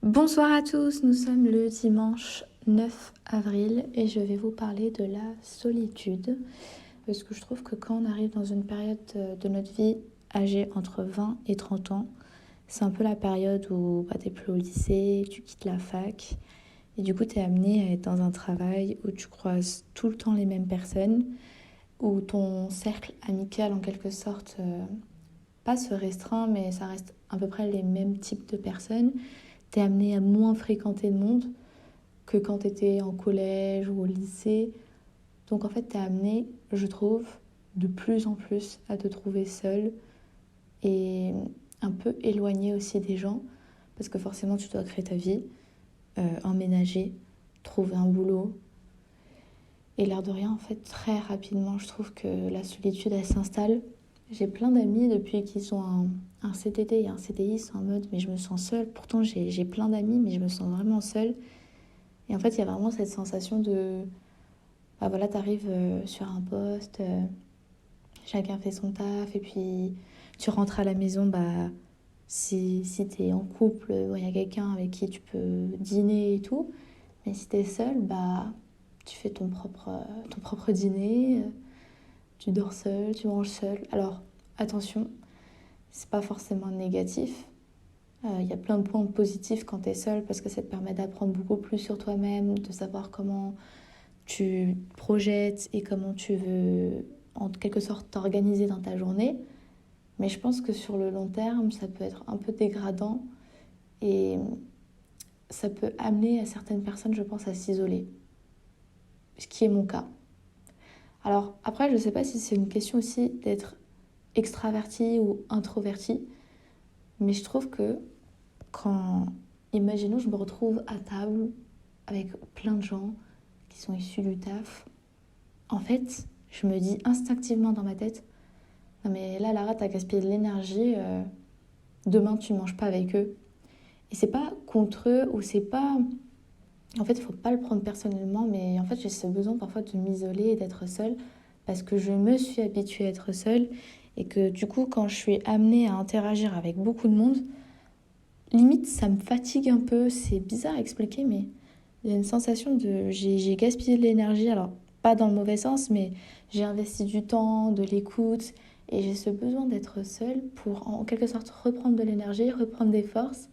Bonsoir à tous, nous sommes le dimanche 9 avril et je vais vous parler de la solitude. Parce que je trouve que quand on arrive dans une période de notre vie âgée entre 20 et 30 ans, c'est un peu la période où t'es plus au lycée, tu quittes la fac et du coup t'es amené à être dans un travail où tu croises tout le temps les mêmes personnes, où ton cercle amical en quelque sorte pas se restreint mais ça reste à peu près les mêmes types de personnes. T'es amené à moins fréquenter le monde que quand t'étais en collège ou au lycée. Donc en fait, t'es amené, je trouve, de plus en plus à te trouver seul et un peu éloigné aussi des gens, parce que forcément, tu dois créer ta vie, emménager, trouver un boulot. Et l'air de rien, en fait, très rapidement, je trouve que la solitude, elle s'installe. J'ai plein d'amis depuis qu'ils ont un CDD et un CDI, ils sont en mode, mais je me sens seule. Pourtant, j'ai plein d'amis, mais je me sens vraiment seule. Et en fait, il y a vraiment cette sensation de, bah voilà, t'arrives sur un poste, chacun fait son taf, et puis tu rentres à la maison, bah si t'es en couple, il y a quelqu'un avec qui tu peux dîner et tout. Mais si t'es seule, bah tu fais ton propre dîner, tu dors seul, tu manges seul. Alors attention, c'est pas forcément négatif. Il y a plein de points positifs quand t'es seule parce que ça te permet d'apprendre beaucoup plus sur toi-même, de savoir comment tu te projettes et comment tu veux en quelque sorte t'organiser dans ta journée. Mais je pense que sur le long terme, ça peut être un peu dégradant et ça peut amener à certaines personnes, je pense, à s'isoler. Ce qui est mon cas. Alors après, je ne sais pas si c'est une question aussi d'être extraverti ou introverti, mais je trouve que quand, imaginons, je me retrouve à table avec plein de gens qui sont issus du taf, en fait, je me dis instinctivement dans ma tête, non mais là, Lara, t'as gaspillé de l'énergie, demain tu ne manges pas avec eux. Et c'est pas contre eux ou c'est pas... En fait, il faut pas le prendre personnellement, mais en fait, j'ai ce besoin parfois de m'isoler et d'être seule parce que je me suis habituée à être seule et que du coup, quand je suis amenée à interagir avec beaucoup de monde, limite, ça me fatigue un peu. C'est bizarre à expliquer, mais il y a une sensation de... J'ai gaspillé de l'énergie, alors pas dans le mauvais sens, mais j'ai investi du temps, de l'écoute, et j'ai ce besoin d'être seule pour en quelque sorte reprendre de l'énergie, reprendre des forces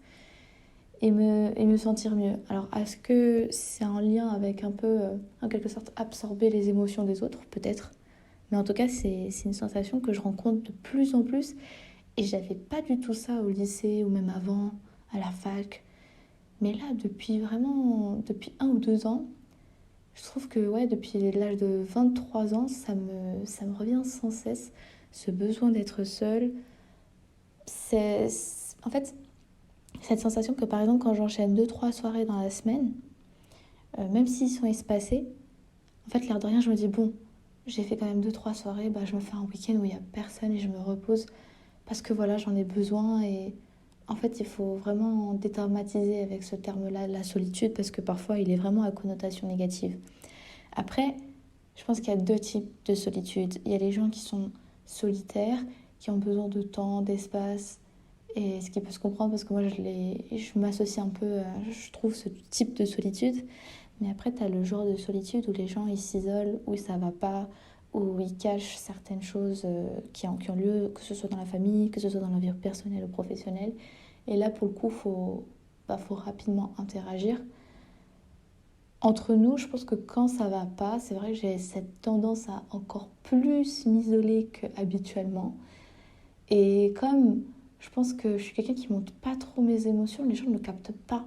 et me sentir mieux. Alors est-ce que c'est un lien avec un peu, en quelque sorte, absorber les émotions des autres? Peut-être. Mais en tout cas, c'est une sensation que je rencontre de plus en plus, et j'avais pas du tout ça au lycée ou même avant, à la fac. Mais là, depuis 1 ou 2 ans, je trouve que ouais, depuis l'âge de 23 ans, ça me revient sans cesse, ce besoin d'être seule. En fait, cette sensation que par exemple, quand j'enchaîne 2, 3 soirées dans la semaine, même s'ils sont espacés, en fait, l'air de rien, je me dis, bon, j'ai fait quand même 2, 3 soirées, bah, je me fais un week-end où il n'y a personne et je me repose parce que voilà, j'en ai besoin. Et en fait, il faut vraiment dédramatiser avec ce terme-là, la solitude, parce que parfois, il est vraiment à connotation négative. Après, je pense qu'il y a deux types de solitude. Il y a les gens qui sont solitaires, qui ont besoin de temps, d'espace, et ce qui peut se comprendre parce que moi, je m'associe un peu à, je trouve, ce type de solitude. Mais après, tu as le genre de solitude où les gens, ils s'isolent, où ça va pas, où ils cachent certaines choses qui ont lieu, que ce soit dans la famille, que ce soit dans la vie personnelle ou professionnelle. Et là, pour le coup, faut rapidement interagir. Entre nous, je pense que quand ça va pas, c'est vrai que j'ai cette tendance à encore plus m'isoler qu'habituellement. Et comme je pense que je suis quelqu'un qui montre pas trop mes émotions, les gens ne captent pas.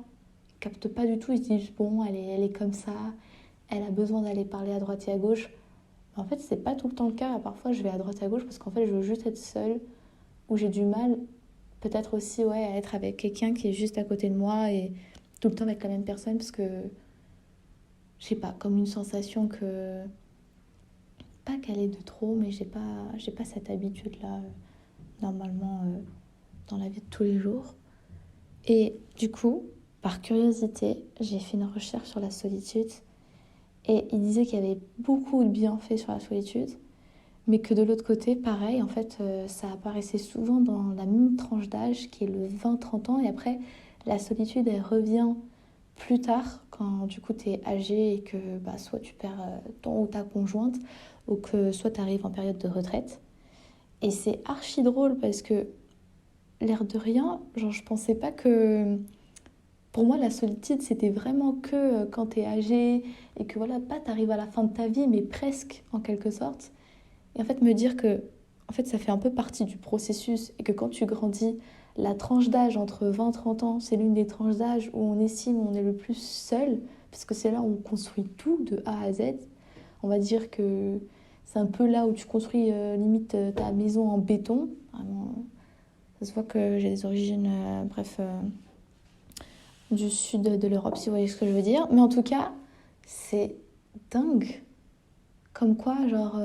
Ils captent pas du tout, ils se disent bon, elle est comme ça, elle a besoin d'aller parler à droite et à gauche. Mais en fait, c'est pas tout le temps le cas. Parfois, je vais à droite et à gauche parce qu'en fait, je veux juste être seule, ou j'ai du mal, peut-être aussi ouais, à être avec quelqu'un qui est juste à côté de moi et tout le temps avec la même personne parce que je sais pas, comme une sensation que pas qu'elle est de trop, mais j'ai pas cette habitude là normalement dans la vie de tous les jours. Et du coup, par curiosité, j'ai fait une recherche sur la solitude et il disait qu'il y avait beaucoup de bienfaits sur la solitude, mais que de l'autre côté, pareil, en fait, ça apparaissait souvent dans la même tranche d'âge qui est le 20-30 ans et après, La solitude, elle revient plus tard, quand du coup tu es âgé et que soit tu perds ton ou ta conjointe, ou que soit tu arrives en période de retraite. Et c'est archi drôle parce que, l'air de rien, genre je pensais pas que... Pour moi, la solitude, c'était vraiment que quand tu es âgé et que voilà, pas t'arrives à la fin de ta vie, mais presque en quelque sorte. Et en fait, me dire que en fait, ça fait un peu partie du processus et que quand tu grandis, la tranche d'âge entre 20 et 30 ans, c'est l'une des tranches d'âge où on estime on est le plus seul, parce que c'est là où on construit tout de A à Z. On va dire que c'est un peu là où tu construis limite ta maison en béton. Vraiment, ça se voit que j'ai des origines, du sud de l'Europe, si vous voyez ce que je veux dire. Mais en tout cas, c'est dingue. Comme quoi, genre,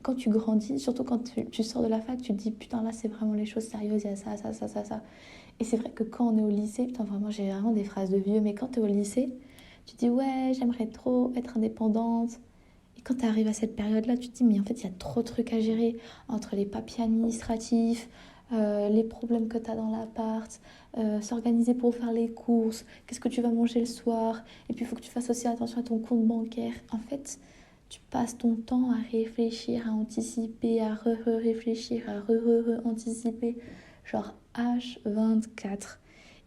quand tu grandis, surtout quand tu sors de la fac, tu te dis, putain, là, c'est vraiment les choses sérieuses, il y a ça, ça, ça, ça, ça. Et c'est vrai que quand on est au lycée, putain, vraiment, j'ai vraiment des phrases de vieux, mais quand tu es au lycée, tu te dis, ouais, j'aimerais trop être indépendante. Et quand tu arrives à cette période-là, tu te dis, mais en fait, il y a trop de trucs à gérer entre les papiers administratifs, les problèmes que tu as dans l'appart, s'organiser pour faire les courses, qu'est-ce que tu vas manger le soir, et puis il faut que tu fasses aussi attention à ton compte bancaire. En fait, tu passes ton temps à réfléchir, à anticiper, à réfléchir, à anticiper, genre H24.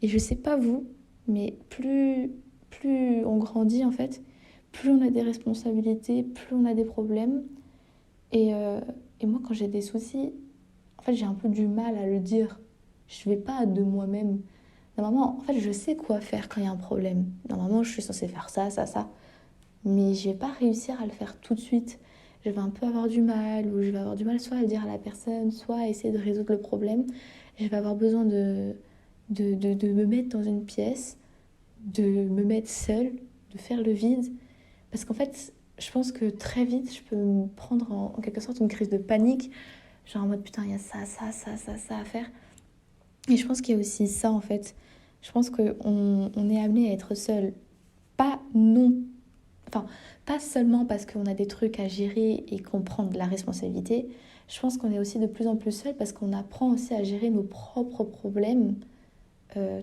Et je sais pas vous, mais plus on grandit en fait, plus on a des responsabilités, plus on a des problèmes. Et, euh, et moi, quand j'ai des soucis, en fait, j'ai un peu du mal à le dire. Je vais pas de moi-même. Normalement, en fait, je sais quoi faire quand il y a un problème. Normalement, je suis censée faire ça, ça, ça. Mais je vais pas réussir à le faire tout de suite. Je vais un peu avoir du mal, ou je vais avoir du mal soit à le dire à la personne, soit à essayer de résoudre le problème. Je vais avoir besoin de me mettre dans une pièce, de me mettre seule, de faire le vide. Parce qu'en fait, je pense que très vite, je peux me prendre en quelque sorte une crise de panique. Genre en mode putain, il y a ça, ça, ça, ça, ça à faire. Et je pense qu'il y a aussi ça en fait. Je pense qu'on est amené à être seul. Pas non. Enfin, pas seulement parce qu'on a des trucs à gérer et qu'on prend de la responsabilité. Je pense qu'on est aussi de plus en plus seul parce qu'on apprend aussi à gérer nos propres problèmes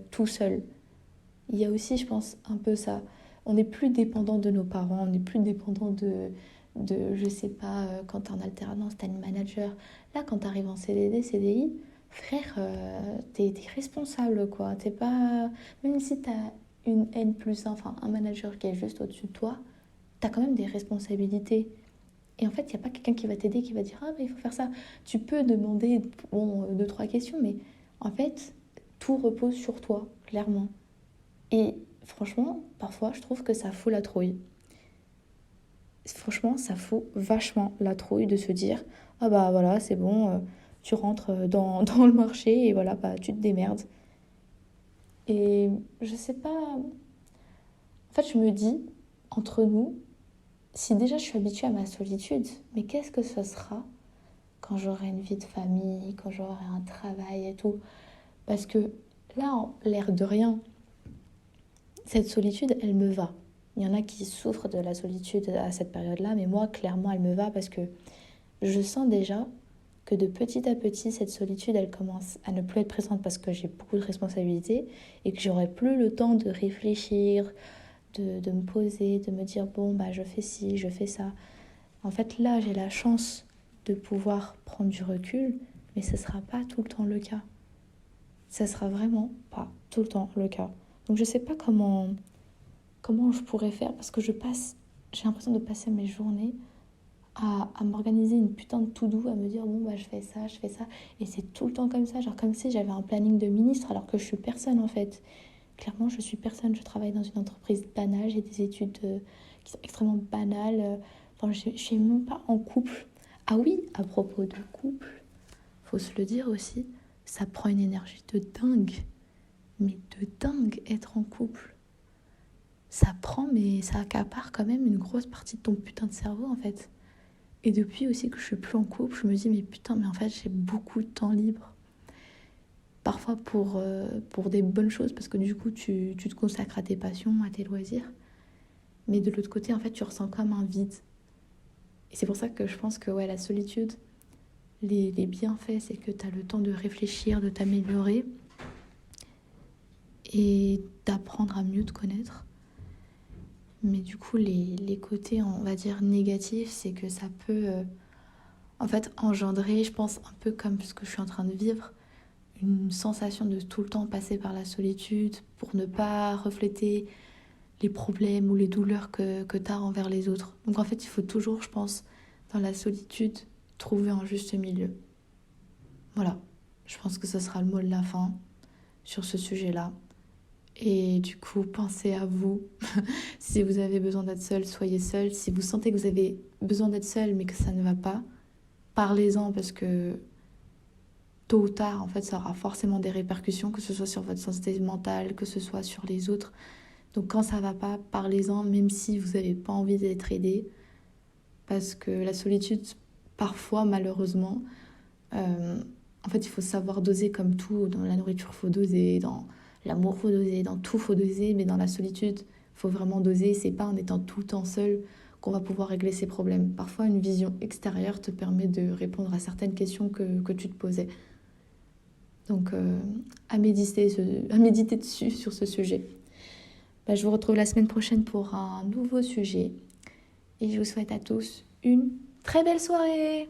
tout seul. Il y a aussi, je pense, un peu ça. On n'est plus dépendant de nos parents, on n'est plus dépendant je sais pas, quand t'es en alternance, t'as une manager. Là, quand t'arrives en CDD, CDI, frère, t'es responsable, quoi. T'es pas... Même si t'as une N plus un, enfin un manager qui est juste au-dessus de toi, t'as quand même des responsabilités. Et en fait, il n'y a pas quelqu'un qui va t'aider, qui va dire ah, mais il faut faire ça. Tu peux demander, bon, deux, trois questions, mais en fait, tout repose sur toi, clairement. Et franchement, parfois, je trouve que ça fout la trouille. Franchement, ça fout vachement la trouille de se dire ah bah voilà, c'est bon, tu rentres dans le marché et voilà, bah tu te démerdes. Et je sais pas. En fait, je me dis, entre nous, si déjà je suis habituée à ma solitude, mais qu'est-ce que ce sera quand j'aurai une vie de famille, quand j'aurai un travail et tout? Parce que là, en l'air de rien, cette solitude, elle me va. Il y en a qui souffrent de la solitude à cette période-là, mais moi, clairement, elle me va parce que je sens déjà que de petit à petit, cette solitude, elle commence à ne plus être présente parce que j'ai beaucoup de responsabilités et que j'aurai plus le temps de réfléchir, de me poser, de me dire, bon, bah, je fais ci, je fais ça. En fait, là, j'ai la chance de pouvoir prendre du recul, mais ce ne sera pas tout le temps le cas. Ça sera vraiment pas tout le temps le cas. Donc, je sais pas comment je pourrais faire parce que j'ai l'impression de passer mes journées à m'organiser une putain de to-do, à me dire bon bah je fais ça, et c'est tout le temps comme ça, genre comme si j'avais un planning de ministre alors que je suis personne en fait. Clairement je suis personne, je travaille dans une entreprise banale, j'ai des études qui sont extrêmement banales, enfin je suis même pas en couple. Ah oui, à propos de couple, faut se le dire aussi, ça prend une énergie de dingue, mais de dingue être en couple. Ça prend, mais ça accapare quand même une grosse partie de ton putain de cerveau en fait. Et depuis aussi que je suis plus en couple, je me dis mais putain, mais en fait j'ai beaucoup de temps libre. Parfois pour des bonnes choses, parce que du coup tu te consacres à tes passions, à tes loisirs. Mais de l'autre côté, en fait, tu ressens comme un vide. Et c'est pour ça que je pense que ouais, la solitude, les bienfaits, c'est que tu as le temps de réfléchir, de t'améliorer. et d'apprendre à mieux te connaître. Mais du coup, les côtés, on va dire, négatifs, c'est que ça peut en fait engendrer, je pense, un peu comme ce que je suis en train de vivre, une sensation de tout le temps passer par la solitude pour ne pas refléter les problèmes ou les douleurs que tu as envers les autres. Donc en fait, il faut toujours, je pense, dans la solitude, trouver un juste milieu. Voilà, je pense que ce sera le mot de la fin sur ce sujet-là. Et du coup, pensez à vous. Si vous avez besoin d'être seul, soyez seul. Si vous sentez que vous avez besoin d'être seul mais que ça ne va pas, parlez-en parce que tôt ou tard, en fait, ça aura forcément des répercussions, que ce soit sur votre santé mentale, que ce soit sur les autres. Donc quand ça va pas, parlez-en, même si vous n'avez pas envie d'être aidé. Parce que la solitude, parfois, malheureusement, en fait, il faut savoir doser comme tout. Dans la nourriture, il faut doser. Dans l'amour, il faut doser. Dans tout, il faut doser. Mais dans la solitude, il faut vraiment doser. C'est pas en étant tout le temps seul qu'on va pouvoir régler ses problèmes. Parfois, une vision extérieure te permet de répondre à certaines questions que tu te posais. Donc, à méditer dessus sur ce sujet. Je vous retrouve la semaine prochaine pour un nouveau sujet. Et je vous souhaite à tous une très belle soirée.